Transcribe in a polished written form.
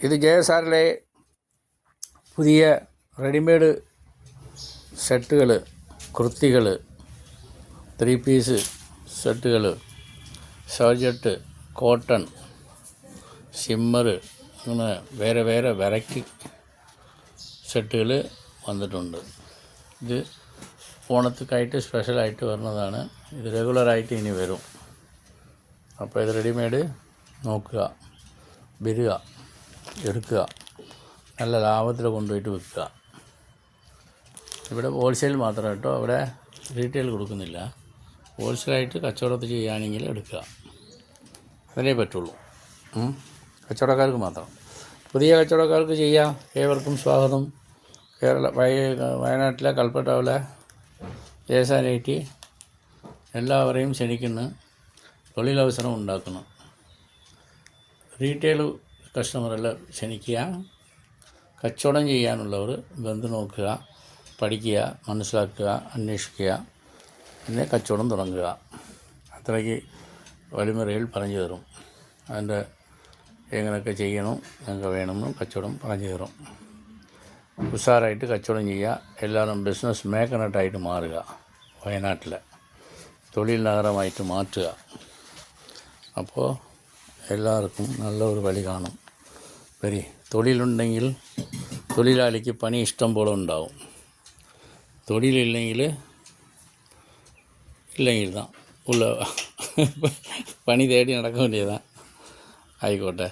ഇത് JSRലെ പുതിയ റെഡിമെയ്ഡ് സെറ്റുകൾ, കുർത്തികൾ, 3 പീസ് സെറ്റുകൾ, ഷോർജറ്റ്, കോട്ടൺ, ഷിമ്മർ, അങ്ങനെ വേറെ വേറെ വെറൈറ്റി സെറ്റുകൾ വന്നിട്ടുണ്ട്. ഇത് ഓണത്തിനായിട്ട് സ്പെഷ്യലായിട്ട് വരുന്നതാണ്. ഇത് റെഗുലറായിട്ട് ഇനി വരും. അപ്പോൾ ഇത് റെഡിമെയ്ഡ് നോക്കുക, വരിക, എടുക്കുക, നല്ല ലാഭത്തിൽ കൊണ്ടുപോയിട്ട് വിൽക്കുക. ഇവിടെ ഹോൾസെയിൽ മാത്രം കേട്ടോ, അവിടെ റീറ്റെയിൽ കൊടുക്കുന്നില്ല. ഹോൾസെയിലായിട്ട് കച്ചവടത്തിൽ ചെയ്യുകയാണെങ്കിൽ എടുക്കുക, അതിനേ പറ്റുള്ളൂ. കച്ചവടക്കാർക്ക് മാത്രം. പുതിയ കച്ചവടക്കാർക്ക് ചെയ്യാം. ഏവർക്കും സ്വാഗതം. വയനാട്ടിലെ കൽപ്പറ്റയിലെ JSRIT എല്ലാവരെയും ക്ഷണിക്കുന്നു. തൊഴിലവസരം ഉണ്ടാക്കുന്നു. റീറ്റെയിൽ കസ്റ്റമറെല്ലാം ക്ഷണിക്കുക. കച്ചവടം ചെയ്യാനുള്ളവർ ബന്ധു നോക്കുക, പഠിക്കുക, മനസ്സിലാക്കുക, അന്വേഷിക്കുക, പിന്നെ കച്ചവടം തുടങ്ങുക. അത്രയ്ക്ക് വഴിമുറയിൽ പറഞ്ഞു തരും. അതിൻ്റെ എങ്ങനെയൊക്കെ ചെയ്യണം, ഞങ്ങൾക്ക് വേണമെന്നും കച്ചവടം പറഞ്ഞു തരും. ഉഷാറായിട്ട് കച്ചവടം ചെയ്യുക. എല്ലാവരും ബിസിനസ് മേഖലയായിട്ട് മാറുക. വയനാട്ടിലെ തൊഴിൽ നഗരമായിട്ട് മാറ്റുക. അപ്പോൾ എല്ലാവർക്കും നല്ലൊരു വഴി കാണും. തൊഴിലുണ്ടെങ്കിൽ തൊഴിലാളിക്ക് പണി ഇഷ്ടം പോലെ ഉണ്ടാവും. തൊഴിലില്ലെങ്കിൽ தான் ഉള്ള പണി തേടി നടക്കാൻ വേണ്ടിയതാണ്. ആയിക്കോട്ടെ.